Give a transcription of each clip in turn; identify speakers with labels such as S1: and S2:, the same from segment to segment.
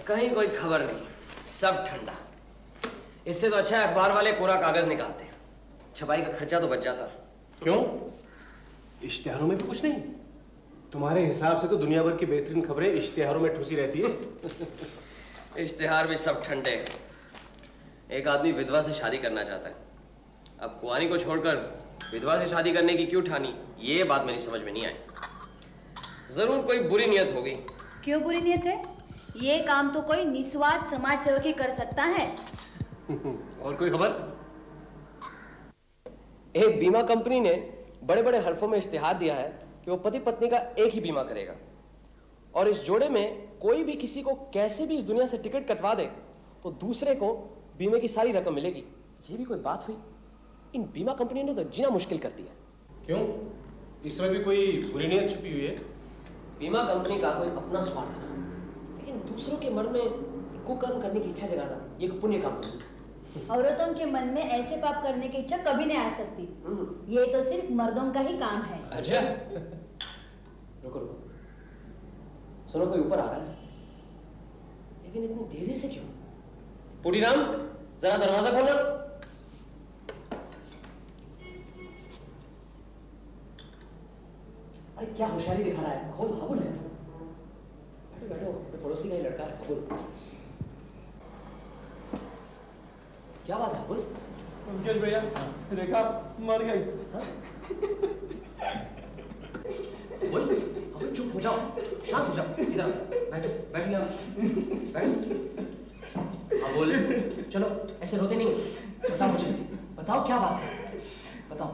S1: कहीं कोई खबर नहीं, सब ठंडा। इससे तो अच्छा है अखबार वाले पूरा कागज निकालते, छपाई का खर्चा तो बच जाता।
S2: क्यों? इश्तिहारों में भी कुछ नहीं? तुम्हारे हिसाब से तो दुनिया भर की बेहतरीन खबरें इश्तिहारों में ठूसी रहती है।
S1: इश्तिहार भी सब ठंडे। एक आदमी विधवा से शादी करना चाहता है, अब कुंवारी को छोड़कर विधवा से शादी करने की क्यों ठानी, ये बात मेरी समझ में नहीं आई। जरूर कोई बुरी नियत होगी।
S3: क्यों बुरी नियत है? ये काम तो कोई निस्वार्थ समाज सेवक ही कर सकता है।
S2: और कोई खबर?
S1: एक बीमा कंपनी ने बड़े बड़े हरफों में इश्तिहार दिया है कि वो पति पत्नी का एक ही बीमा करेगा, और इस जोड़े में कोई भी किसी को कैसे भी इस दुनिया से टिकट कटवा दे तो दूसरे को बीमे की सारी रकम मिलेगी। ये भी कोई बात हुई? इन बीमा कंपनियों ने तो जीना मुश्किल कर दिया।
S2: क्यों? इसमें भी कोई बुरी नियत छुपी हुई है?
S1: बीमा कंपनी का कोई अपना स्वार्थ ना, लेकिन दूसरों के मन में कुकर्म करने की इच्छा जगाना ये एक पुण्य काम नहीं।
S3: औरतों के मन में ऐसे पाप करने की इच्छा कभी नहीं आ सकती। ये तो सिर्फ मर्दों का ही काम है।
S1: अच्छा, रुको रुको, सुनो कोई ऊपर आ रहा है, लेकिन इतनी तेजी से क्यों? पुटीराम, जरा दरवाजा खोलना। अरे क्या होशियारी दिखा रहा है, खोल। हाबुल है, बैठो बैठो, अपने पड़ोसी का ही लड़का है। हाबुल, क्या बात है हाबुल?
S4: मुकेश भैया, रेखा मर गई।
S1: बोल, हाबुल चुप हो जाओ, शांत हो जाओ, इधर बैठो, बैठ लिया, बैठो। हाबुल, चलो ऐसे रोते नहीं, बताओ मुझे, बताओ क्या बात है, बताओ।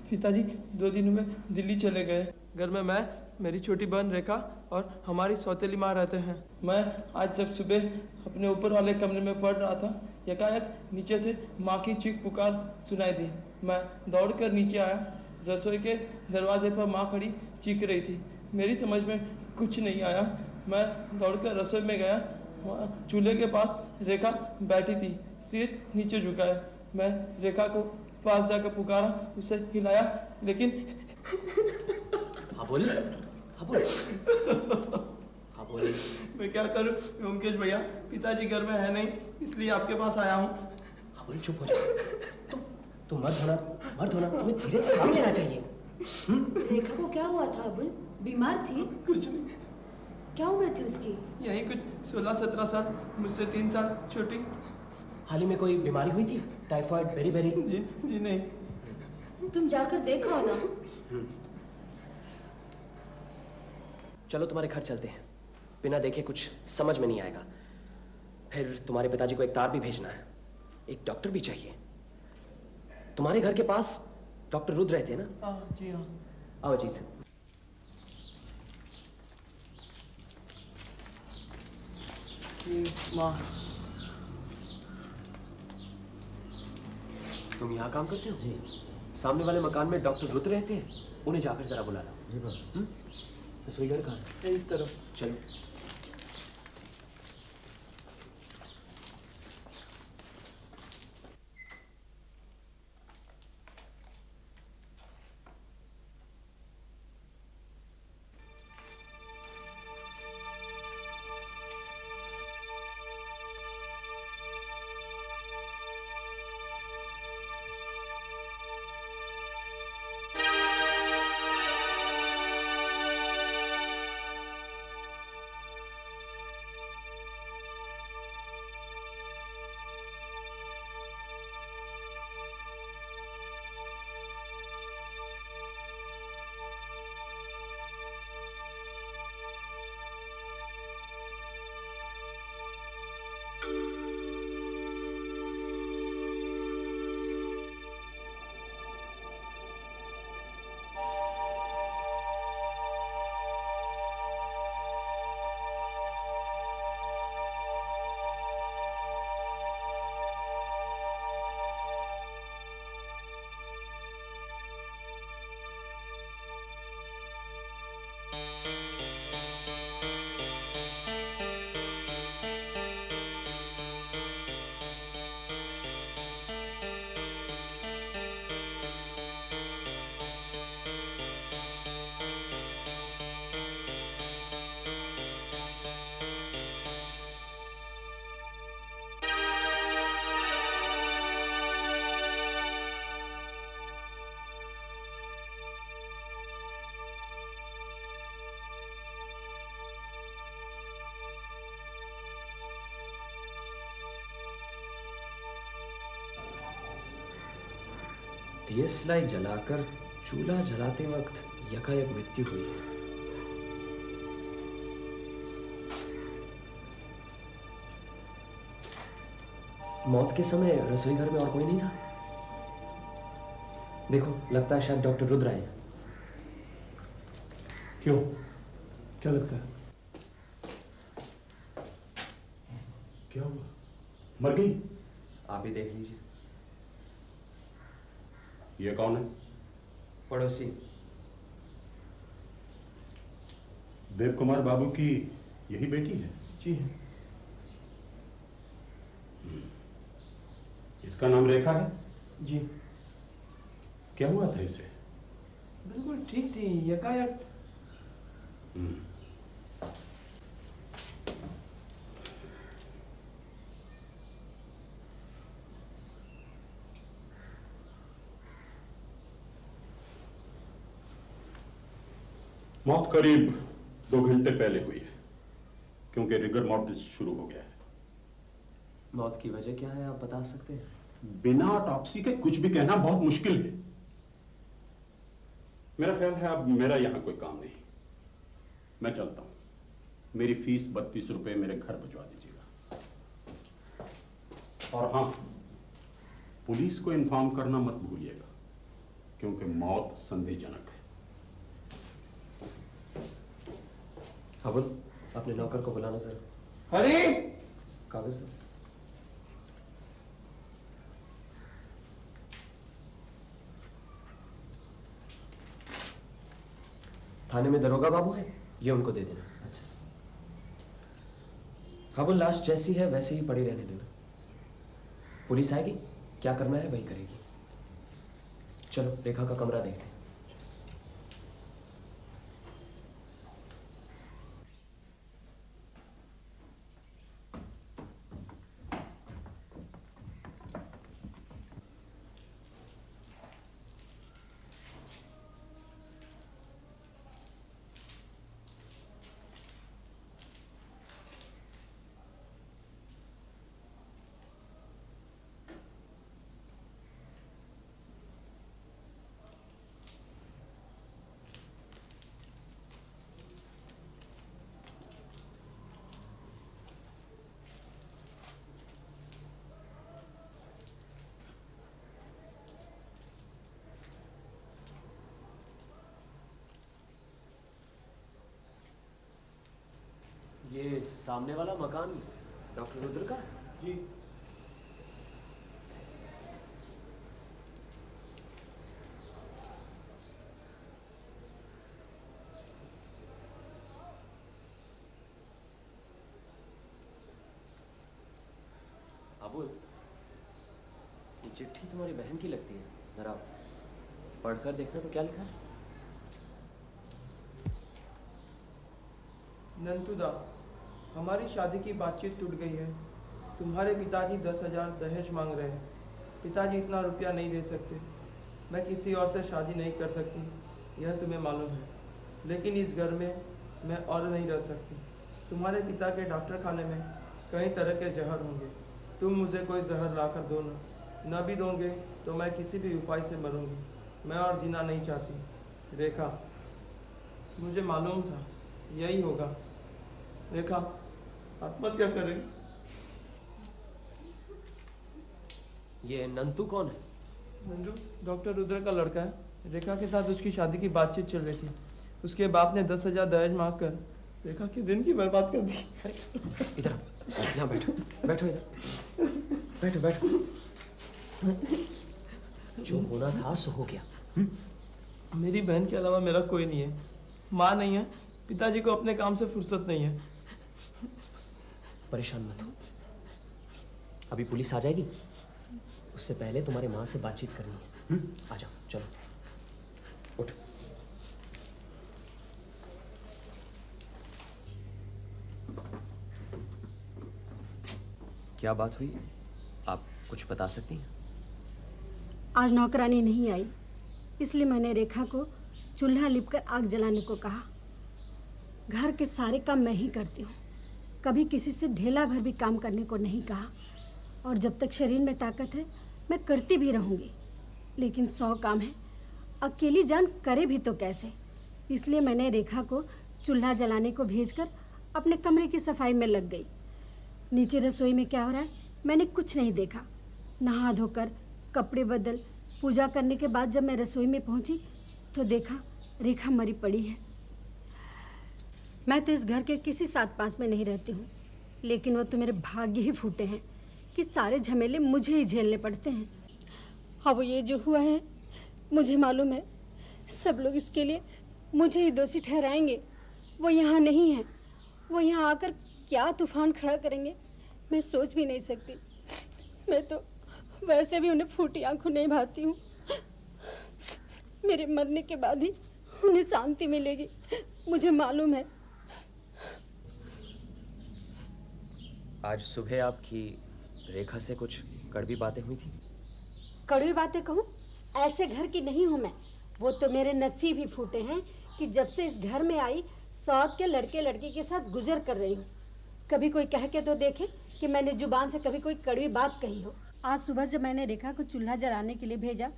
S4: पिताजी 2 दिन में दिल्ली चले गए। घर में मैं, मेरी छोटी बहन रेखा और हमारी सौतेली माँ रहते हैं। मैं आज जब सुबह अपने ऊपर वाले कमरे में पढ़ रहा था, एकाएक नीचे से माँ की चीख पुकार सुनाई दी। मैं दौड़कर नीचे आया। रसोई के दरवाजे पर माँ खड़ी चीख रही थी। मेरी समझ में कुछ नहीं आया। मैं दौड़कर रसोई में गया। वहाँ चूल्हे के पास रेखा बैठी थी, सिर नीचे झुकाए। मैं रेखा को पास जाकर पुकारा, उसे हिलाया, लेकिन
S1: हाबुल, हाबुल, हाबुल,
S4: मैं क्या करूं ओमकेश भैया, पिताजी घर में है नहीं, इसलिए आपके पास आया हूं।
S1: हाबुल चुप हो जाओ, तुम मर्द होना, तुम्हें धीरे से काम लेना चाहिए।
S3: रेखा को क्या हुआ था अबुल? बीमार थी?
S4: कुछ नहीं।
S3: क्या उम्र थी उसकी?
S4: यही कुछ 16-17 साल, मुझसे 3 साल छोटी।
S1: हाल ही में कोई बीमारी हुई थी, टाइफाइड, बेरी?
S4: जी नहीं।
S3: तुम जाकर देखो ना।
S1: चलो तुम्हारे घर चलते हैं, बिना देखे कुछ समझ में नहीं आएगा। फिर तुम्हारे पिताजी को एक तार भी भेजना है, एक डॉक्टर भी चाहिए। तुम्हारे घर के पास डॉक्टर रुद्र रहते हैं ना?
S4: हाँ जी हाँ।
S1: आओ अजीत।
S4: माँ,
S1: तुम यहाँ काम करते हो? जी। सामने वाले मकान में डॉक्टर रुद्र रहते हैं, उन्हें जाकर जरा बुला लो। जी। रसोई घर कहाँ है?
S4: इस तरफ।
S1: चलो। दियसलाई जलाकर चूल्हा जलाते वक्त यकायक मृत्यु हुई है। मौत के समय रसोई घर में और कोई नहीं था। देखो, लगता है शायद डॉक्टर रुद्र आए।
S2: क्यों, क्या लगता है? क्या हुआ? मर गई?
S1: आप भी देख लीजिए।
S2: ये कौन है?
S1: पड़ोसी।
S2: देव कुमार बाबू की यही बेटी है?
S4: जी हाँ।
S2: इसका नाम रेखा है?
S4: जी।
S2: क्या हुआ था इसे?
S4: बिल्कुल ठीक थी, यकायक।
S5: मौत करीब 2 घंटे पहले हुई है, क्योंकि रिगर मॉर्टिस शुरू हो गया है।
S1: मौत की वजह क्या है, आप बता सकते हैं?
S5: बिना ऑटोप्सी के कुछ भी कहना बहुत मुश्किल है। मेरा ख्याल है अब मेरा यहां कोई काम नहीं, मैं चलता हूं। मेरी फीस 32 रुपए मेरे घर भिजवा दीजिएगा। और हाँ, पुलिस को इन्फॉर्म करना मत भूलिएगा, क्योंकि मौत संदेहजनक है।
S1: अबुल, अपने नौकर को बुलाना जरा।
S4: अरे
S1: कागज सर। थाने में दरोगा बाबू है, ये उनको दे देना। अच्छा। अबुल, लाश जैसी है वैसे ही पड़ी रहने देना। पुलिस आएगी, क्या करना है वही करेगी। चलो रेखा का कमरा देखते हैं। ये सामने वाला मकान डॉक्टर रुद्र का?
S4: जी।
S1: अबुल, ये चिट्ठी तुम्हारी बहन की लगती है, जरा पढ़कर देखना तो क्या लिखा है।
S4: नंतुदा, हमारी शादी की बातचीत टूट गई है। तुम्हारे पिताजी 10,000 दहेज मांग रहे हैं। पिताजी इतना रुपया नहीं दे सकते। मैं किसी और से शादी नहीं कर सकती, यह तुम्हें मालूम है। लेकिन इस घर में मैं और नहीं रह सकती। तुम्हारे पिता के डॉक्टर खाने में कई तरह के जहर होंगे। तुम मुझे कोई जहर ला कर दो न भी दोगे तो मैं किसी भी उपाय से मरूंगी। मैं और जीना नहीं चाहती। रेखा, मुझे मालूम था यही होगा। रेखा, आत्महत्या करें।
S1: ये नंतू कौन है?
S4: नंदू डॉक्टर रुद्र का लड़का है। रेखा के साथ उसकी शादी की बातचीत चल रही थी। उसके बाप ने 10,000 दहेज मांग कर रेखा की जिंदगी बर्बाद कर दी।
S1: इधर यहाँ बैठो, बैठो इधर, बैठो बैठो। जो होना था सो हो गया।
S4: मेरी बहन के अलावा मेरा कोई नहीं है। माँ नहीं है, पिताजी को अपने काम से फुर्सत नहीं है।
S1: परेशान मत हो, अभी पुलिस आ जाएगी, उससे पहले तुम्हारे माँ से बातचीत करनी है। आ जाओ, चलो उठ। क्या बात हुई, आप कुछ बता सकती हैं?
S6: आज नौकरानी नहीं आई, इसलिए मैंने रेखा को चूल्हा लिपकर आग जलाने को कहा। घर के सारे काम मैं ही करती हूँ, कभी किसी से ढेला भर भी काम करने को नहीं कहा। और जब तक शरीर में ताकत है मैं करती भी रहूँगी। लेकिन 100 काम है, अकेली जान करे भी तो कैसे। इसलिए मैंने रेखा को चूल्हा जलाने को भेजकर अपने कमरे की सफाई में लग गई। नीचे रसोई में क्या हो रहा है मैंने कुछ नहीं देखा। नहा धोकर कपड़े बदल पूजा करने के बाद जब मैं रसोई में पहुंची तो देखा रेखा मरी पड़ी है। मैं तो इस घर के किसी 7-5 में नहीं रहती हूँ, लेकिन वो तो मेरे भाग्य ही फूटे हैं कि सारे झमेले मुझे ही झेलने पड़ते हैं। अब ये जो हुआ है मुझे मालूम है सब लोग इसके लिए मुझे ही दोषी ठहराएंगे। वो यहाँ नहीं है, वो यहाँ आकर क्या तूफान खड़ा करेंगे मैं सोच भी नहीं सकती। मैं तो वैसे भी उन्हें फूटी आंखों नहीं भाती हूँ। मेरे मरने के बाद ही उन्हें शांति मिलेगी, मुझे मालूम है।
S1: आज सुबह आपकी रेखा से कुछ कड़वी बातें हुई थी?
S6: कड़वी बातें कहूँ? ऐसे घर की नहीं हूँ मैं। वो तो मेरे नसीब ही फूटे हैं कि जब से इस घर में आई सौत के लड़के लड़की के साथ गुजर कर रही हूँ। कभी कोई कह के तो देखे कि मैंने जुबान से कभी कोई कड़वी बात कही हो। आज सुबह जब मैंने रेखा को चूल्हा जलाने के लिए भेजा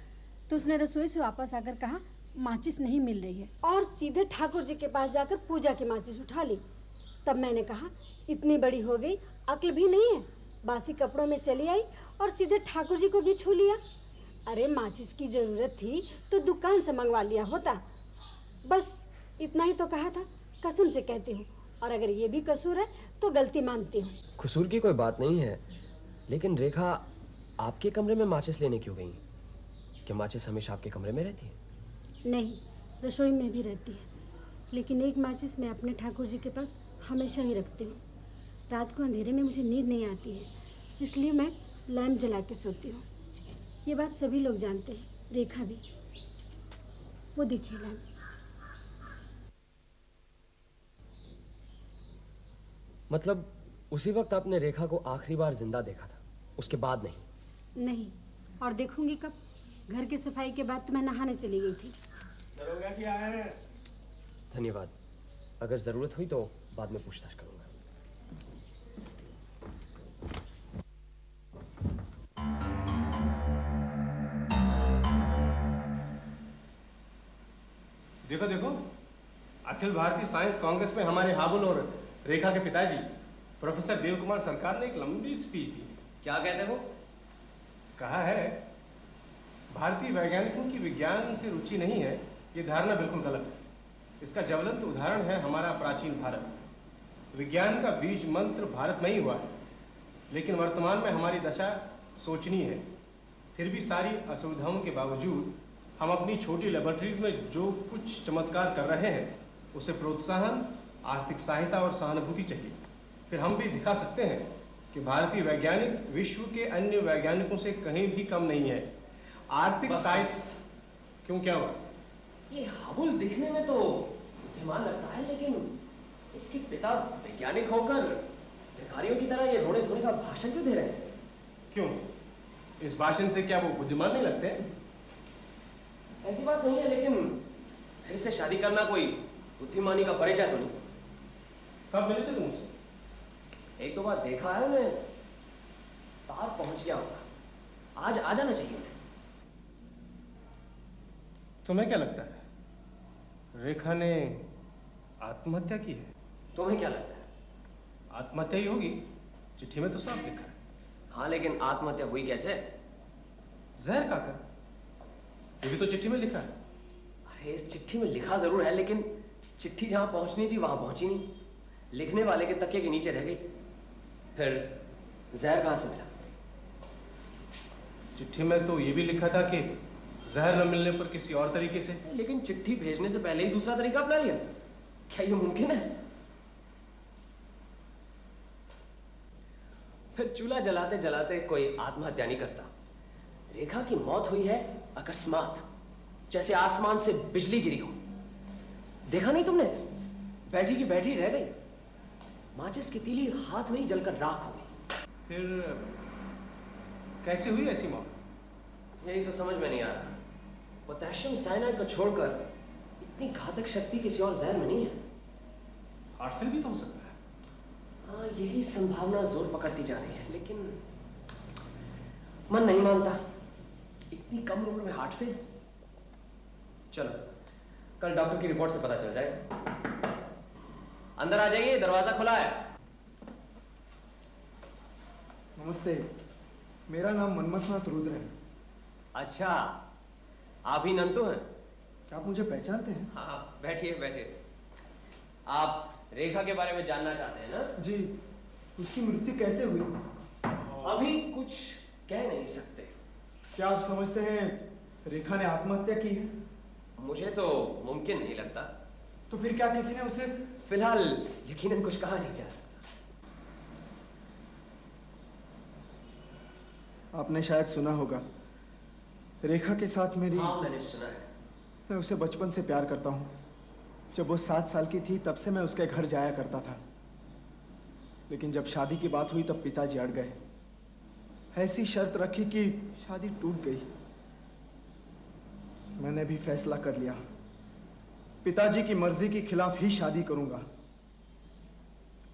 S6: तो उसने रसोई से वापस आकर कहा माचिस नहीं मिल रही है, और सीधे ठाकुर जी के पास जाकर पूजा की माचिस उठा ली। तब मैंने कहा इतनी बड़ी हो गई अक्ल भी नहीं है, बासी कपड़ों में चली आई और सीधे ठाकुर जी को भी छू लिया। अरे माचिस की जरूरत थी तो दुकान से मंगवा लिया होता। बस इतना ही तो कहा था, कसम से कहती हूँ। और अगर ये भी कसूर है तो गलती मानती हूँ।
S1: कसूर की कोई बात नहीं है, लेकिन रेखा आपके कमरे में माचिस लेने क्यों गई? क्या माचिस हमेशा आपके कमरे में रहती है?
S6: नहीं, रसोई में भी रहती है, लेकिन एक माचिस मैं अपने ठाकुर जी के पास हमेशा ही रखती हूँ। रात को अंधेरे में मुझे नींद नहीं आती है, इसलिए मैं लैम्प जला के सोती हूँ। ये बात सभी लोग जानते हैं, रेखा भी। वो देखिए लैम्प।
S1: मतलब उसी वक्त आपने रेखा को आखिरी बार जिंदा देखा था, उसके बाद नहीं?
S6: नहीं, और देखूंगी कब? घर की सफाई के बाद तो मैं नहाने चली गई थी।
S2: दरोगा क्या है?
S1: धन्यवाद। अगर जरूरत हुई तो बाद में पूछताछ करूंगा।
S2: देखो देखो, अखिल भारतीय साइंस कांग्रेस में हमारे हाबुल और रेखा के पिताजी प्रोफेसर देव कुमार सरकार ने एक लंबी स्पीच दी।
S1: क्या कहते हो?
S2: कहा है भारतीय वैज्ञानिकों की विज्ञान से रुचि नहीं है, ये धारणा बिल्कुल गलत है। इसका ज्वलंत उदाहरण है हमारा प्राचीन भारत। विज्ञान का बीज मंत्र भारत में ही हुआ है, लेकिन वर्तमान में हमारी दशा सोचनीय है। फिर भी सारी असुविधाओं के बावजूद हम अपनी छोटी लेबोरेटरीज में जो कुछ चमत्कार कर रहे हैं उसे प्रोत्साहन, आर्थिक सहायता और सहानुभूति चाहिए। फिर हम भी दिखा सकते हैं कि भारतीय वैज्ञानिक विश्व के अन्य वैज्ञानिकों से कहीं भी कम नहीं है। आर्थिक सहायता क्यों, क्या हुआ?
S1: ये हाबुल दिखने में तो बुद्धिमान लगता है, लेकिन इसके पिता वैज्ञानिक होकर भिखारियों की तरह ये रोने धोने का भाषण क्यों दे रहे हैं?
S2: क्यों, इस भाषण से क्या वो बुद्धिमान नहीं लगते?
S1: ऐसी बात नहीं है, लेकिन फिर से शादी करना कोई बुद्धिमानी का परिचय तो नहीं।
S2: कब मिले थे तुमसे?
S1: 1-2 बार देखा है उन्हें, तार पहुंच गया होगा। आज आ जाना चाहिए उन्हें।
S2: तुम्हें क्या लगता है, रेखा ने आत्महत्या की है?
S1: तुम्हें क्या लगता है?
S2: आत्महत्या ही होगी, चिट्ठी में तो साफ लिखा है।
S1: हाँ, लेकिन आत्महत्या हुई कैसे?
S2: जहर खाकर, ये भी तो चिट्ठी में लिखा है।
S1: अरे इस चिट्ठी में लिखा जरूर है, लेकिन चिट्ठी जहां पहुंचनी थी वहां पहुंची नहीं, लिखने वाले के तकिए के नीचे रह गई। फिर जहर कहां से मिला?
S2: चिट्ठी में तो ये भी लिखा था कि जहर न मिलने पर किसी और तरीके से।
S1: लेकिन चिट्ठी भेजने से पहले ही दूसरा तरीका अपना लिया, क्या ये मुमकिन है? फिर चूल्हा जलाते जलाते कोई आत्महत्या नहीं करता। रेखा की मौत हुई है अकस्मात, जैसे आसमान से बिजली गिरी हो। देखा नहीं तुमने? बैठी की बैठी रह गई, माचिस की तीली हाथ में ही जलकर राख हो गई।
S2: फिर कैसे हुई ऐसी मौत?
S1: यही तो समझ में नहीं आ रहा। पोटेशियम साइनाइड को छोड़कर इतनी घातक शक्ति किसी और जहर में नहीं है।
S2: हार्ट फेल भी तो हो सकता है।
S1: हाँ, यही संभावना जोर पकड़ती जा रही है, लेकिन मन नहीं मानता। इतनी कम उम्र में हार्ट फेल। चलो कल डॉक्टर की रिपोर्ट से पता चल जाएगा। अंदर आ जाइए, दरवाजा खुला है।
S7: नमस्ते, मेरा नाम मनमथनाथ रुद्र है।
S1: अच्छा, आप ही नंतु हैं?
S7: क्या आप मुझे पहचानते हैं?
S1: हाँ, बैठिए बैठिए। आप रेखा के बारे में जानना चाहते हैं ना?
S7: जी, उसकी मृत्यु कैसे हुई?
S1: अभी कुछ कह नहीं सकते।
S7: क्या आप समझते हैं रेखा ने आत्महत्या की है?
S1: मुझे तो मुमकिन नहीं लगता।
S7: तो फिर क्या किसी ने उसे?
S1: फिलहाल यकीनन कुछ कहा नहीं जा सकता।
S7: आपने शायद सुना होगा, रेखा के साथ मेरी।
S1: हाँ, मैंने सुना है।
S7: मैं उसे बचपन से प्यार करता हूँ। जब वो 7 साल की थी तब से मैं उसके घर जाया करता था। लेकिन जब शादी की बात हुई तब पिताजी अड़ गए। ऐसी शर्त रखी कि शादी टूट गई। मैंने भी फैसला कर लिया, पिताजी की मर्जी के खिलाफ ही शादी करूंगा।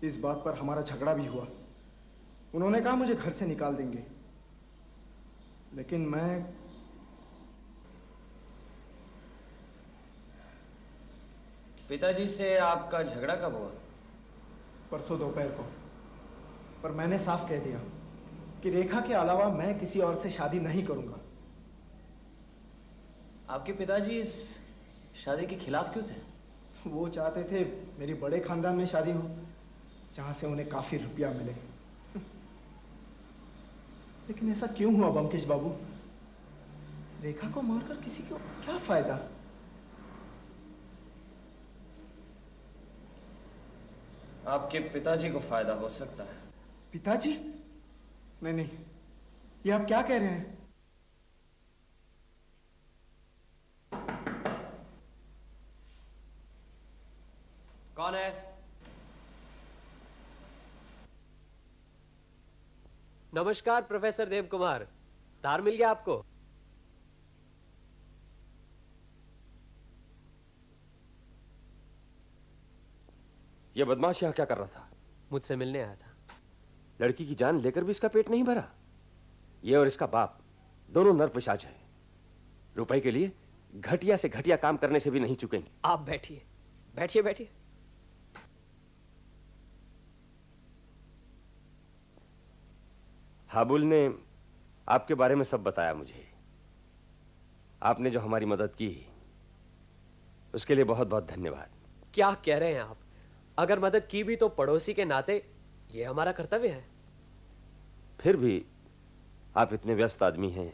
S7: इस बात पर हमारा झगड़ा भी हुआ। उन्होंने कहा मुझे घर से निकाल देंगे, लेकिन मैं
S1: पिताजी से आपका झगड़ा कब हुआ?
S7: परसों दोपहर को। पर मैंने साफ कह दिया कि रेखा के अलावा मैं किसी और से शादी नहीं करूंगा।
S1: आपके पिताजी इस शादी के खिलाफ क्यों थे?
S7: वो चाहते थे मेरी बड़े खानदान में शादी हो, जहां से उन्हें काफी रुपया मिले। लेकिन ऐसा क्यों हुआ बमकेश बाबू? रेखा को मारकर किसी को क्या फायदा?
S1: आपके पिताजी को फायदा हो सकता है।
S7: पिताजी? नहीं नहीं, ये आप क्या कह रहे हैं?
S1: कौन है? नमस्कार प्रोफेसर देव कुमार, तार मिल गया आपको?
S8: यह बदमाश यहां क्या कर रहा था?
S1: मुझसे मिलने आया था।
S8: लड़की की जान लेकर भी इसका पेट नहीं भरा? यह और इसका बाप दोनों नरपिशाच हैं। रुपए के लिए घटिया से घटिया काम करने से भी नहीं चुकेंगे।
S1: आप बैठिए बैठिए बैठिए।
S8: हाबुल ने आपके बारे में सब बताया मुझे। आपने जो हमारी मदद की उसके लिए बहुत बहुत धन्यवाद।
S1: क्या कह रहे हैं आप? अगर मदद की भी तो पड़ोसी के नाते यह हमारा कर्तव्य है।
S8: फिर भी आप इतने व्यस्त आदमी हैं।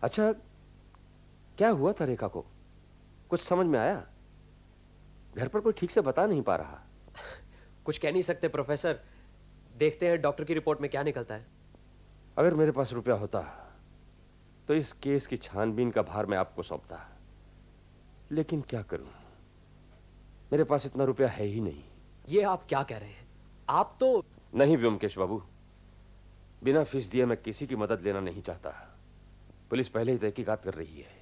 S8: अच्छा, क्या हुआ था रेखा को? कुछ समझ में आया? घर पर कोई ठीक से बता नहीं पा रहा।
S1: कुछ कह नहीं सकते प्रोफेसर, देखते हैं डॉक्टर की रिपोर्ट में क्या निकलता है।
S8: अगर मेरे पास रुपया होता तो इस केस की छानबीन का भार मैं आपको सौंपता, लेकिन क्या करूं, मेरे पास इतना रुपया है ही नहीं।
S1: ये आप क्या कह रहे हैं? आप तो...
S8: नहीं व्योमकेश बाबू, बिना फीस दिए मैं किसी की मदद लेना नहीं चाहता। पुलिस पहले ही तहकीकात कर रही है,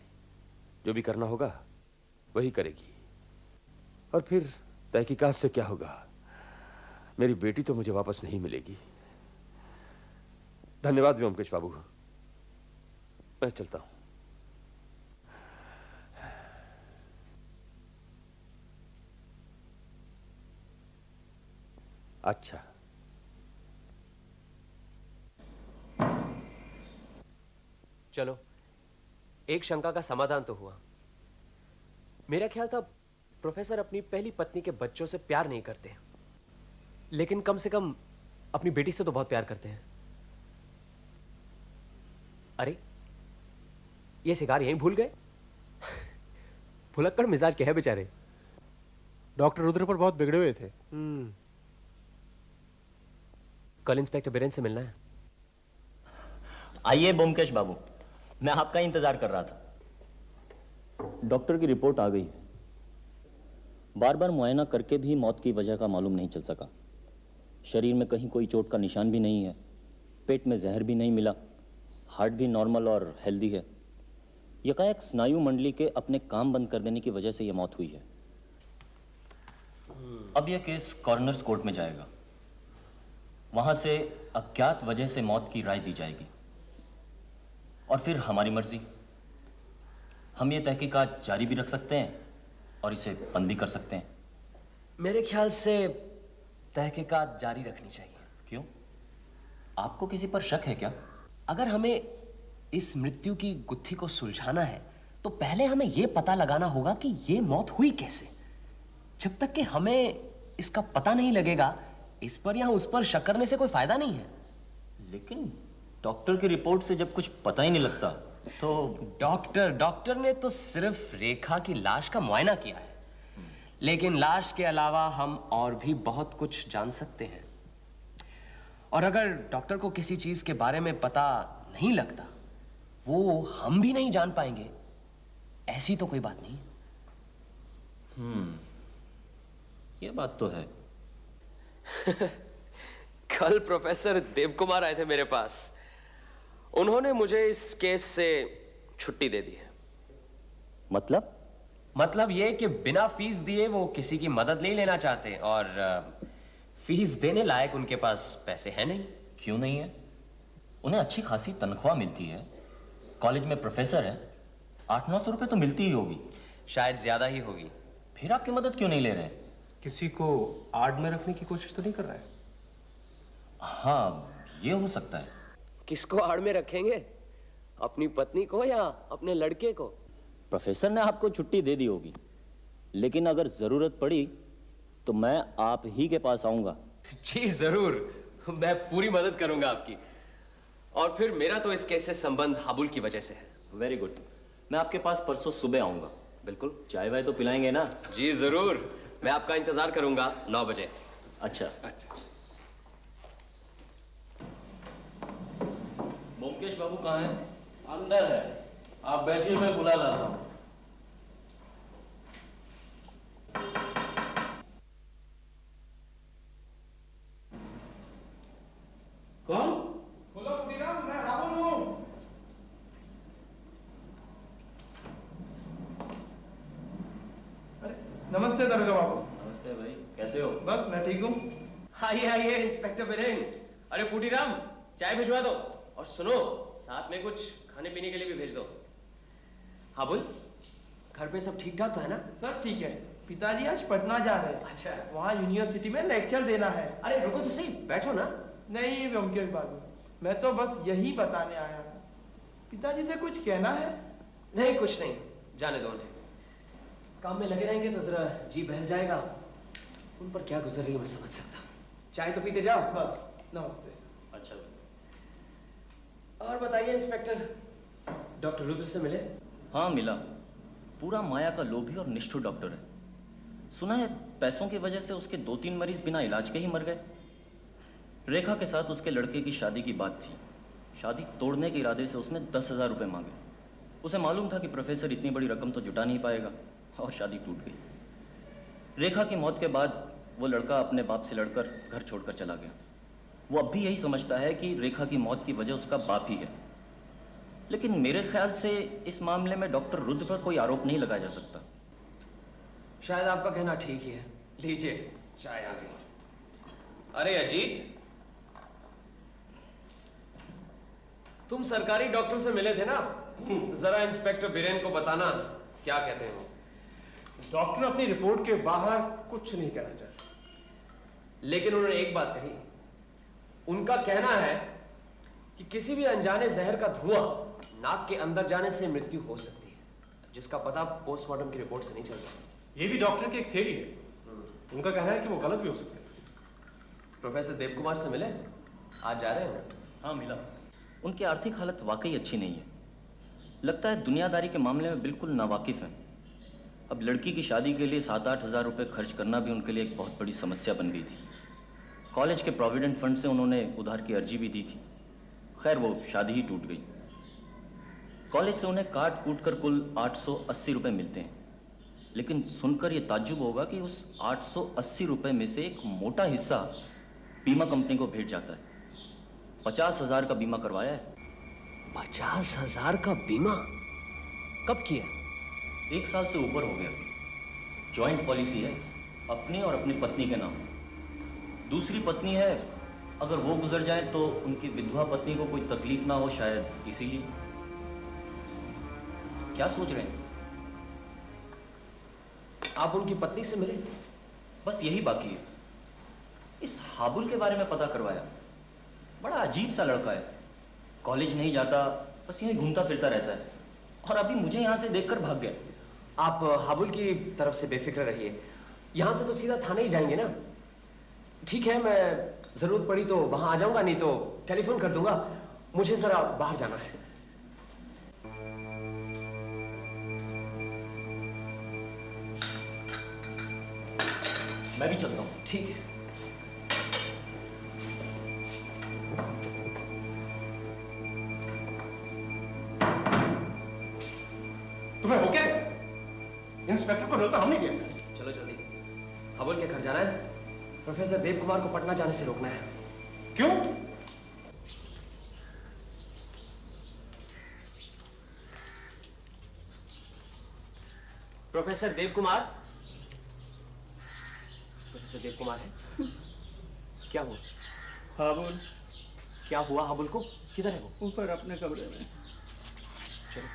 S8: जो भी करना होगा वही करेगी। और फिर तहकीकात से क्या होगा? मेरी बेटी तो मुझे वापस नहीं मिलेगी। धन्यवाद व्योमकेश बाबू, मैं चलता हूं। अच्छा,
S1: चलो, एक शंका का समाधान तो हुआ। मेरा ख्याल था प्रोफेसर अपनी पहली पत्नी के बच्चों से प्यार नहीं करते, लेकिन कम से कम अपनी बेटी से तो बहुत प्यार करते हैं। अरे, ये सिगार यहीं भूल गए? भुलक्कड़ मिजाज के है बेचारे।
S2: डॉक्टर रुद्र पर बहुत बिगड़े हुए थे।
S1: कल इंस्पेक्टर बिरेन से मिलना है।
S9: आइए ब्योमकेश बाबू, मैं आपका इंतजार कर रहा था। डॉक्टर की रिपोर्ट आ गई है। बार बार मुआयना करके भी मौत की वजह का मालूम नहीं चल सका। शरीर में कहीं कोई चोट का निशान भी नहीं है, पेट में जहर भी नहीं मिला, हार्ट भी नॉर्मल और हेल्दी है। यकायक स्नायु मंडली के अपने काम बंद कर देने की वजह से यह मौत हुई है। अब यह केस कॉर्नर्स कोर्ट में जाएगा, वहां से अज्ञात वजह से मौत की राय दी जाएगी। और फिर हमारी मर्जी। हम ये तहकीकात जारी भी रख सकते हैं और इसे बंद भी कर सकते हैं।
S1: मेरे ख्याल से तहकीकात जारी रखनी चाहिए।
S9: क्यों? आपको किसी पर शक है क्या?
S1: अगर हमें इस मृत्यु की गुत्थी को सुलझाना है तो पहले हमें यह पता लगाना होगा कि यह मौत हुई कैसे। जब तक कि हमें इसका पता नहीं लगेगा, इस पर या उस पर शक करने से कोई फायदा नहीं है।
S9: लेकिन डॉक्टर की रिपोर्ट से जब कुछ पता ही नहीं लगता तो
S1: डॉक्टर ने तो सिर्फ रेखा की लाश का मुआयना किया है, लेकिन लाश के अलावा हम और भी बहुत कुछ जान सकते हैं। और अगर डॉक्टर को किसी चीज के बारे में पता नहीं लगता, वो हम भी नहीं जान पाएंगे। ऐसी तो कोई बात नहीं।
S9: ये बात तो है।
S1: कल प्रोफेसर देवकुमार आए थे मेरे पास। उन्होंने मुझे इस केस से छुट्टी दे दी है। मतलब ये कि बिना फीस दिए वो किसी की मदद नहीं लेना चाहते, और फीस देने लायक उनके पास पैसे हैं नहीं।
S9: क्यों नहीं है? उन्हें अच्छी खासी तनख्वाह मिलती है, कॉलेज में प्रोफेसर है, 800-900 रुपए तो मिलती ही होगी।
S1: शायद ज्यादा ही होगी।
S9: फिर आपकी मदद क्यों नहीं ले रहे?
S2: किसी को आड़ में रखने की कोशिश तो नहीं कर रहा है?
S9: हाँ, ये हो सकता है।
S1: किसको आड़ में रखेंगे? अपनी पत्नी को या अपने लड़के को?
S9: प्रोफेसर ने आपको छुट्टी दे दी होगी, लेकिन अगर जरूरत पड़ी तो मैं आप ही के पास आऊंगा।
S1: जी जरूर, मैं पूरी मदद करूंगा आपकी। और फिर मेरा तो इस केस से संबंध हाबुल की वजह से है।
S9: Very good. मैं आपके पास परसों सुबह आऊंगा।
S1: बिल्कुल।
S9: चाय वाय तो पिलाएंगे ना?
S1: जी जरूर, मैं आपका इंतजार करूंगा 9 बजे।
S9: अच्छा। ब्योमकेश बाबू कहाँ हैं?
S4: अंदर है, आप बैठिए, मैं बुला लाता हूँ। कौन?
S7: खोलो मुदीराम, मैं राहुल हूँ।
S4: अरे नमस्ते दरोगा बाबू।
S9: नमस्ते भाई, कैसे हो?
S4: बस मैं ठीक हूँ।
S1: आइए इंस्पेक्टर बिरेन। अरे पुटीराम, चाय भिजवा दो, और सुनो, साथ में कुछ खाने पीने के लिए भी भेज दो। हाँ बोल, घर पे सब ठीक ठाक तो है ना?
S4: सब ठीक है। पिताजी आज पटना जा रहे हैं।
S1: अच्छा।
S4: वहाँ यूनिवर्सिटी में लेक्चर देना है।
S1: अरे रुको तो सही, बैठो ना।
S4: नहीं ब्योमकेश बाबू, मैं तो बस यही बताने आया था। पिताजी से कुछ कहना है?
S1: नहीं कुछ नहीं, जाने दो उन्हें। काम में लगे रहेंगे तो जरा जी बहल जाएगा। उन पर क्या गुजर रही है मैं समझ सकता हूँ। चाय तो पीते जाओ।
S4: बस, नमस्ते।
S9: अच्छा भाई।
S1: और बताइए इंस्पेक्टर, डॉक्टर रुद्र से मिले?
S9: हाँ मिला। पूरा माया का लोभी और निष्ठुर डॉक्टर है। सुना है पैसों की वजह से उसके 2-3 मरीज बिना इलाज के ही मर गए। रेखा के साथ उसके लड़के की शादी की बात थी। शादी तोड़ने के इरादे से उसने 10,000 रुपये मांगे। उसे मालूम था कि प्रोफेसर इतनी बड़ी रकम तो जुटा नहीं पाएगा, और शादी टूट गई। रेखा की मौत के बाद वो लड़का अपने बाप से लड़कर घर छोड़कर चला गया। वो अब भी यही समझता है कि रेखा की मौत की वजह उसका बाप ही है। लेकिन मेरे ख्याल से इस मामले में डॉक्टर रुद्र पर कोई आरोप नहीं लगाया जा सकता।
S1: शायद आपका कहना ठीक ही है। लीजिए, चाय आ गई। अरे अजीत, तुम सरकारी डॉक्टर से मिले थे ना? जरा इंस्पेक्टर बिरेन को बताना क्या कहते हैं वो।
S2: डॉक्टर अपनी रिपोर्ट के बाहर कुछ नहीं कहना चाहते,
S1: लेकिन उन्होंने एक बात कही। उनका कहना है कि किसी भी अनजाने जहर का धुआं नाक के अंदर जाने से मृत्यु हो सकती है, जिसका पता पोस्टमार्टम की रिपोर्ट से नहीं चलता।
S2: ये भी डॉक्टर की एक थ्योरी है। उनका कहना है कि वो गलत भी हो सकते हैं।
S1: प्रोफेसर देवकुमार से मिले? आज जा रहे हैं?
S9: हाँ मिला। उनकी आर्थिक हालत वाकई अच्छी नहीं है। लगता है दुनियादारी के मामले में बिल्कुल नावाकिफ हैं। अब लड़की की शादी के लिए 7-8 हज़ार रुपये खर्च करना भी उनके लिए एक बहुत बड़ी समस्या बन गई थी। कॉलेज के प्रोविडेंट फंड से उन्होंने उधार की अर्जी भी दी थी। खैर वो शादी ही टूट गई। कॉलेज से उन्हें काट कूट कर कुल 880 रुपये मिलते हैं। लेकिन सुनकर ये ताज्जुब होगा कि उस 880 रुपये में से एक मोटा हिस्सा बीमा कंपनी को भेज जाता है। 50,000 का बीमा करवाया है।
S1: 50,000 का बीमा? कब किया?
S9: 1 साल से ऊपर हो गया। जॉइंट पॉलिसी है, अपनी और अपनी पत्नी के नाम। दूसरी पत्नी है, अगर वो गुजर जाए तो उनकी विधवा पत्नी को कोई तकलीफ ना हो, शायद इसीलिए। क्या सोच रहे हैं?
S1: आप उनकी पत्नी से मिले?
S9: बस यही बाकी है। इस हाबुल के बारे में पता करवाया। बड़ा अजीब सा लड़का है, कॉलेज नहीं जाता, बस यूं ही घूमता फिरता रहता है, और अभी मुझे यहाँ से देखकर भाग गया।
S1: आप हाबुल की तरफ से बेफिक्र रहिए, यहाँ से तो सीधा थाने ही जाएंगे ना। ठीक है, मैं जरूरत पड़ी तो वहां आ जाऊंगा, नहीं तो टेलीफोन कर दूंगा। मुझे जरा बाहर जाना है।
S9: मैं भी चलता हूँ।
S1: ठीक है।
S2: तुम्हें हो क्या गया? इंस्पेक्टर को न्योता हम नहीं दिया था।
S1: चलो जल्दी, हाबुल के घर जाना है। प्रोफेसर देव कुमार को पटना जाने से रोकना है।
S2: क्यों?
S1: प्रोफेसर देव कुमार, प्रोफेसर देव कुमार है? क्या हुआ?
S4: हाबुल
S1: क्या हुआ हाबुल को? किधर है वो?
S4: ऊपर अपने कमरे में।
S1: चलो।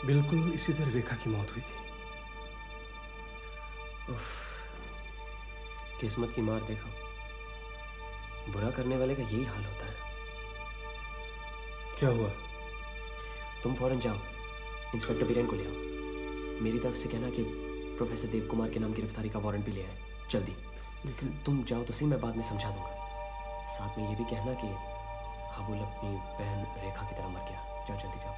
S2: बिल्कुल इसी तरह रेखा की मौत हुई थी।
S1: उफ, किस्मत की मार देखो। बुरा करने वाले का यही हाल होता है।
S2: क्या हुआ?
S1: तुम फौरन जाओ, इंस्पेक्टर बीरेन को ले आओ। मेरी तरफ से कहना कि प्रोफेसर देव कुमार के नाम गिरफ्तारी का वारंट भी ले आए जल्दी।
S2: लेकिन
S1: तुम जाओ तो सही, मैं बाद में समझा दूंगा। साथ में ये भी कहना कि हाबुल अपनी बहन रेखा की तरह मर गया। जाओ जल्दी जाओ।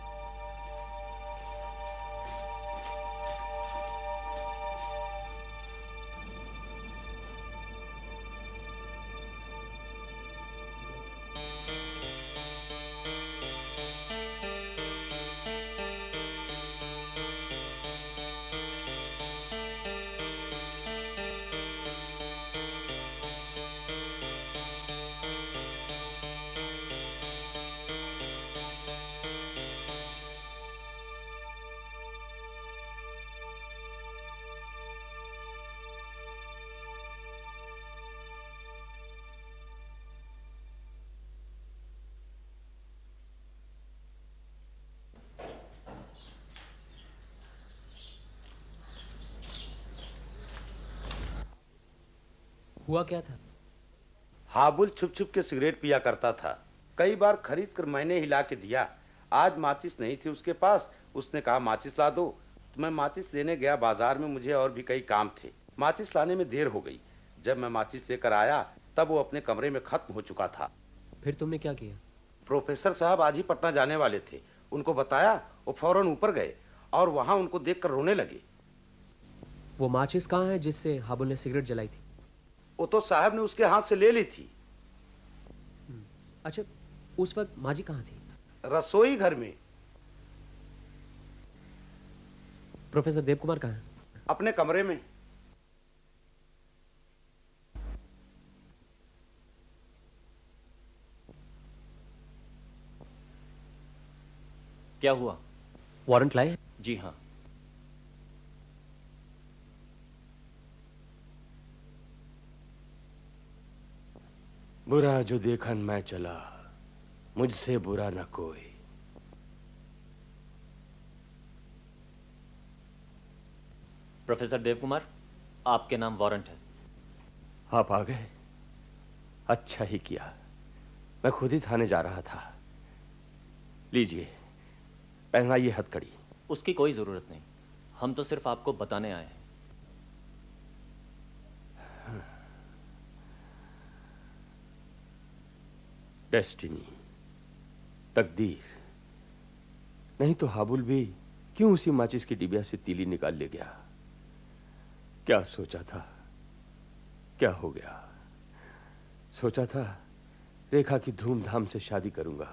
S1: हुआ क्या था?
S10: हाबुल छुप छुप के सिगरेट पिया करता था। कई बार खरीद कर मैंने हिला के दिया। आज माचिस नहीं थी उसके पास। उसने कहा माचिस ला दो, तो मैं माचिस लेने गया बाजार में। मुझे और भी कई काम थे। माचिस लाने में देर हो गई। जब मैं माचिस लेकर आया तब वो अपने कमरे में खत्म हो चुका था।
S1: फिर तुमने क्या किया?
S10: प्रोफेसर साहब आज ही पटना जाने वाले थे। उनको बताया, वो फौरन ऊपर गए और वहां उनको देखकर रोने लगे।
S1: वो माचिस कहाँ है जिससे हाबुल ने सिगरेट जलाई थी?
S10: वो तो साहब ने उसके हाथ से ले ली थी।
S1: अच्छा, उस वक्त माँ जी कहाँ थी?
S10: रसोई घर में।
S1: प्रोफेसर देव कुमार कहाँ है?
S10: अपने कमरे में।
S9: क्या हुआ?
S1: वारंट लाए?
S9: जी हाँ।
S8: बुरा जो देखन मैं चला, मुझसे बुरा न कोई।
S9: प्रोफेसर देव कुमार, आपके नाम वारंट है।
S8: आप आ गए, अच्छा ही किया। मैं खुद ही थाने जा रहा था। लीजिए, पहनाइए हथकड़ी।
S9: उसकी कोई जरूरत नहीं, हम तो सिर्फ आपको बताने आए हैं।
S8: डेस्टिनी, तकदीर। नहीं तो हाबुल भी क्यों उसी माचिस की डिबिया से तीली निकाल ले गया? क्या सोचा था, क्या हो गया? सोचा था रेखा की धूमधाम से शादी करूंगा,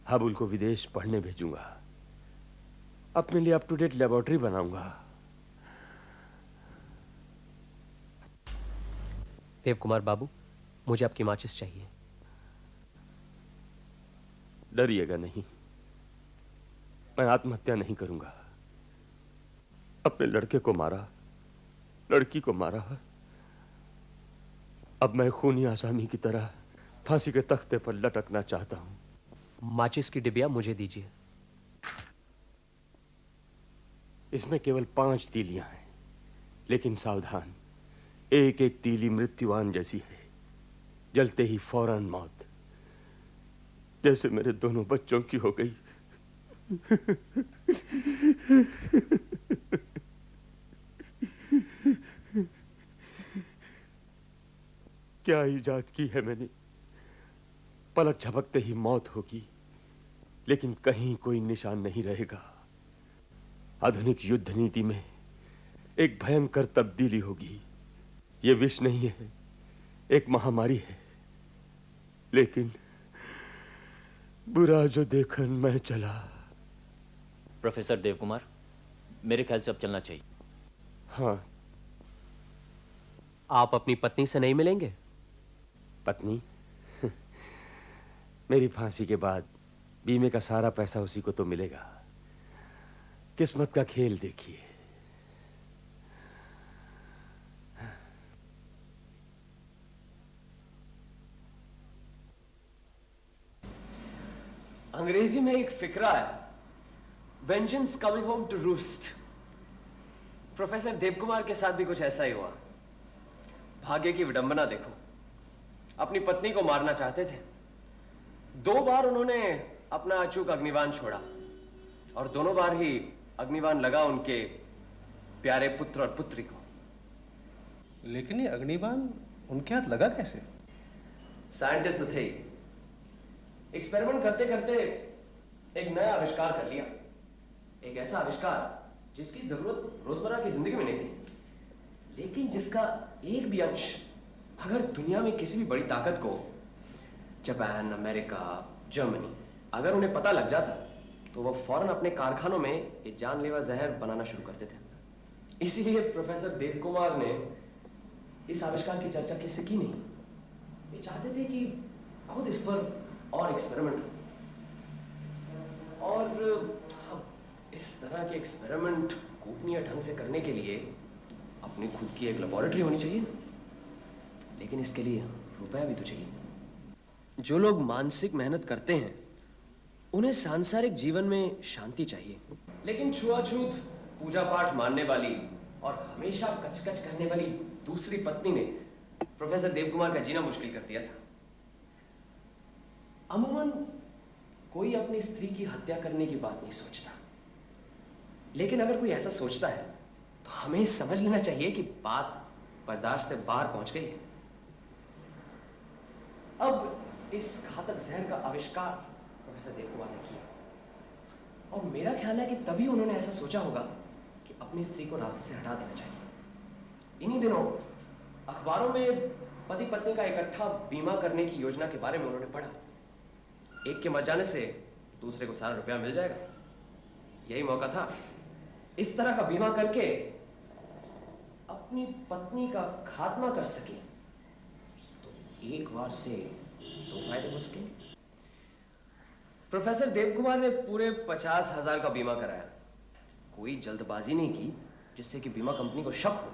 S8: हाबुल को विदेश पढ़ने भेजूंगा, अपने लिए अप टू डेट लेबोरेटरी बनाऊंगा।
S1: देव कुमार बाबू, मुझे आपकी माचिस चाहिए।
S8: डरिएगा नहीं, मैं आत्महत्या नहीं करूंगा। अपने लड़के को मारा, लड़की को मारा, अब मैं खूनी आसामी की तरह फांसी के तख्ते पर लटकना चाहता हूं।
S1: माचिस की डिबिया मुझे दीजिए।
S8: इसमें केवल 5 तीलियां हैं, लेकिन सावधान, एक एक तीली मृत्युवान जैसी है, जलते ही फौरन मौत, जैसे मेरे दोनों बच्चों की हो गई। क्या इजाद की है मैंने, पलक झपकते ही मौत होगी, लेकिन कहीं कोई निशान नहीं रहेगा। आधुनिक युद्ध नीति में एक भयंकर तब्दीली होगी। यह विष नहीं है, एक महामारी है, लेकिन बुरा जो देखन मैं चला।
S9: प्रोफेसर देवकुमार, मेरे ख्याल से अब चलना चाहिए।
S8: हाँ।
S1: आप अपनी पत्नी से नहीं मिलेंगे?
S8: पत्नी? मेरी फांसी के बाद बीमे का सारा पैसा उसी को तो मिलेगा। किस्मत का खेल देखिए।
S1: अंग्रेजी में एक फिक्रा है, vengeance coming home to roost. Professor Devkumar के साथ भी कुछ ऐसा ही हुआ। भाग्य की विडंबना देखो, अपनी पत्नी को मारना चाहते थे, 2 बार उन्होंने अपना अचूक अग्निबाण छोड़ा, और दोनों बार ही अग्निबाण लगा उनके प्यारे पुत्र और पुत्री को।
S2: लेकिन ये अग्निबाण उनके हाथ लगा कैसे?
S1: साइंटिस्ट तो थे ही, एक्सपेरिमेंट करते करते एक नया आविष्कार कर लिया। एक ऐसा आविष्कार जिसकी जरूरत रोजमर्रा की जिंदगी में नहीं थी, लेकिन जिसका एक भी अंश अगर दुनिया में किसी भी बड़ी ताकत को, जापान, अमेरिका, जर्मनी, अगर उन्हें पता लग जाता तो वो फौरन अपने कारखानों में ये जानलेवा जहर बनाना शुरू करते थे। इसीलिए प्रोफेसर देवकुमार ने इस आविष्कार की चर्चा किससे की नहीं। वे चाहते थे कि खुद इस पर और एक्सपेरिमेंट हो, और इस तरह के एक्सपेरिमेंट गोपनीय ढंग से करने के लिए अपनी खुद की एक लेबोरेटरी होनी चाहिए ना। लेकिन इसके लिए रुपया भी तो चाहिए। जो लोग मानसिक मेहनत करते हैं उन्हें सांसारिक जीवन में शांति चाहिए, लेकिन छुआछूत, पूजा पाठ मानने वाली और हमेशा कचकच करने वाली दूसरी पत्नी ने प्रोफेसर देवकुमार का जीना मुश्किल कर दिया था। अमूमन कोई अपनी स्त्री की हत्या करने की बात नहीं सोचता, लेकिन अगर कोई ऐसा सोचता है तो हमें समझ लेना चाहिए कि बात बर्दाश्त से बाहर पहुंच गई है। अब इस घातक जहर का आविष्कार प्रोफेसर देवकुमार ने किया, और मेरा ख्याल है कि तभी उन्होंने ऐसा सोचा होगा कि अपनी स्त्री को रास्ते से हटा देना चाहिए। इन्हीं दिनों अखबारों में पति पत्नी का इकट्ठा बीमा करने की योजना के बारे में उन्होंने पढ़ा। एक के मर जाने से दूसरे को सारा रुपया मिल जाएगा। यही मौका था, इस तरह का बीमा करके अपनी पत्नी का खात्मा कर सके तो एक बार से 2 फायदे हो सकेंगे। प्रोफेसर देवकुमार ने पूरे 50,000 का बीमा कराया। कोई जल्दबाजी नहीं की जिससे कि बीमा कंपनी को शक हो।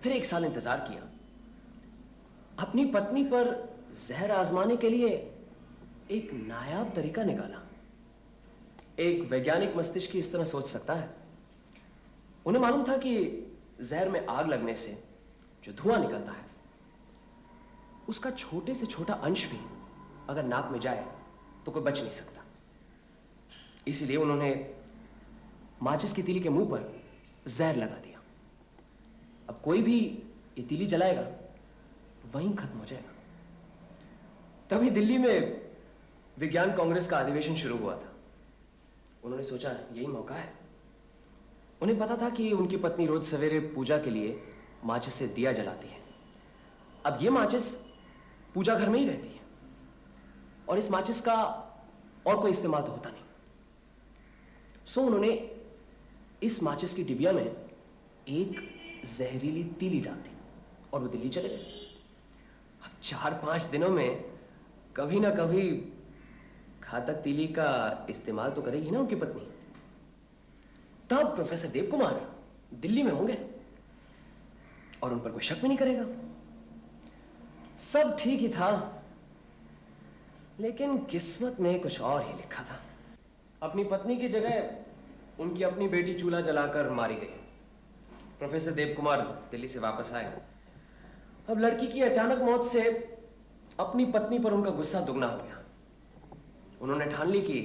S1: फिर 1 साल इंतजार किया। अपनी पत्नी पर जहर आजमाने के लिए एक नायाब तरीका निकाला। एक वैज्ञानिक मस्तिष्क इस तरह सोच सकता है। उन्हें मालूम था कि जहर में आग लगने से जो धुआं निकलता है उसका छोटे से छोटा अंश भी अगर नाक में जाए तो कोई बच नहीं सकता। इसीलिए उन्होंने माचिस की तीली के मुंह पर जहर लगा दिया। अब कोई भी ये तीली जलाएगा वहीं खत्म हो जाएगा। तभी दिल्ली में विज्ञान कांग्रेस का अधिवेशन शुरू हुआ था। उन्होंने सोचा यही मौका है। उन्हें पता था कि उनकी पत्नी रोज सवेरे पूजा के लिए माचिस से दिया जलाती है, अब ये माचिस पूजा घर में ही रहती है और इस माचिस का और कोई इस्तेमाल तो होता नहीं। सो उन्होंने इस माचिस की डिबिया में एक जहरीली तीली डाल दी और वो दिल्ली चले गए। अब 4-5 दिनों में कभी ना कभी घातक तीली का इस्तेमाल तो करेगी ना उनकी पत्नी। तब प्रोफेसर देव कुमार दिल्ली में होंगे और उन पर कोई शक भी नहीं करेगा। सब ठीक ही था, लेकिन किस्मत में कुछ और ही लिखा था। अपनी पत्नी की जगह उनकी अपनी बेटी चूल्हा जलाकर मारी गई। प्रोफेसर देव कुमार दिल्ली से वापस आए। अब लड़की की अचानक मौत से अपनी पत्नी पर उनका गुस्सा दुगना हो गया। उन्होंने ठान ली कि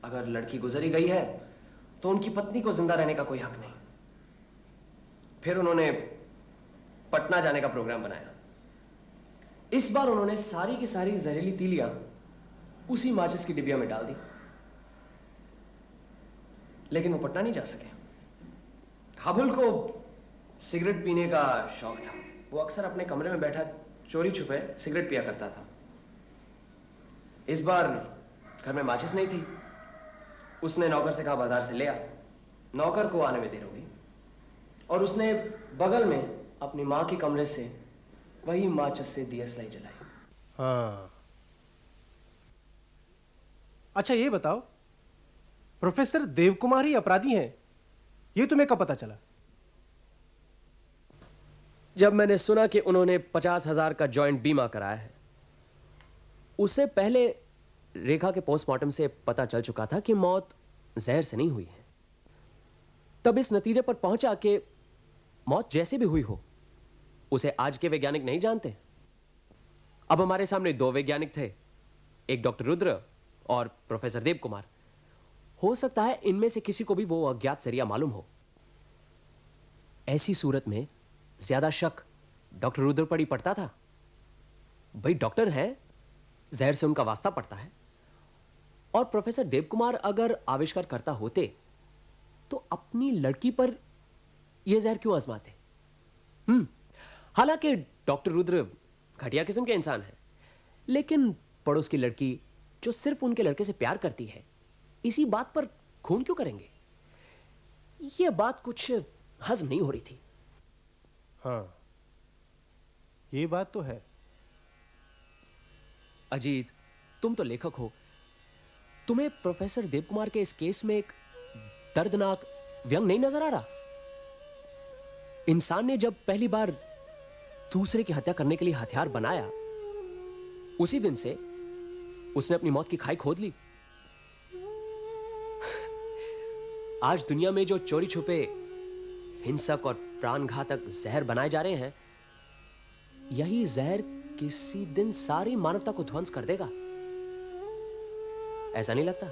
S1: अगर लड़की गुजरी गई है तो उनकी पत्नी को जिंदा रहने का कोई हक नहीं। फिर उन्होंने पटना जाने का प्रोग्राम बनाया। इस बार उन्होंने सारी की सारी जहरीली तीलियां उसी माचिस की डिबिया में डाल दी, लेकिन वो पटना नहीं जा सके। हाबुल को सिगरेट पीने का शौक था। वो अक्सर अपने कमरे में बैठा चोरी छुपे सिगरेट पिया करता था। इस बार घर में माचिस नहीं थी। उसने नौकर से कहा बाजार से ले आ। नौकर को आने में देर हो गई और उसने बगल में अपनी मां के कमरे से वही माचिस से दियसलाई जलाई।
S2: हाँ, अच्छा ये बताओ, प्रोफेसर देवकुमार ही अपराधी हैं, ये तुम्हें कब पता चला?
S1: जब मैंने सुना कि उन्होंने 50,000 का जॉइंट बीमा कराया है। उससे पहले रेखा के पोस्टमार्टम से पता चल चुका था कि मौत जहर से नहीं हुई है। तब इस नतीजे पर पहुंचा कि मौत जैसे भी हुई हो उसे आज के वैज्ञानिक नहीं जानते। अब हमारे सामने 2 वैज्ञानिक थे, एक डॉक्टर रुद्र और प्रोफेसर देव कुमार। हो सकता है इनमें से किसी को भी वो अज्ञात जरिया मालूम हो। ऐसी सूरत में ज्यादा शक डॉक्टर रुद्र पर ही पड़ता था। भाई डॉक्टर हैं, जहर से उनका वास्ता पड़ता है। और प्रोफेसर देव कुमार अगर आविष्कार करता होते तो अपनी लड़की पर यह जहर क्यों आजमाते? हालांकि डॉक्टर रुद्र घटिया किस्म के इंसान हैं, लेकिन पड़ोस की लड़की जो सिर्फ उनके लड़के से प्यार करती है, इसी बात पर खून क्यों करेंगे? यह बात कुछ हजम नहीं हो रही थी।
S2: हाँ, ये बात तो है।
S1: अजीत, तुम तो लेखक हो। तुम्हें प्रोफेसर देव कुमार के इस केस में एक दर्दनाक व्यंग नहीं नजर आ रहा? इंसान ने जब पहली बार दूसरे की हत्या करने के लिए हथियार बनाया, उसी दिन से उसने अपनी मौत की खाई खोद ली। आज दुनिया में जो चोरी छुपे हिंसक और प्राणघातक जहर बनाए जा रहे हैं, यही जहर किसी दिन सारी मानवता को ध्वंस कर देगा। ऐसा नहीं लगता?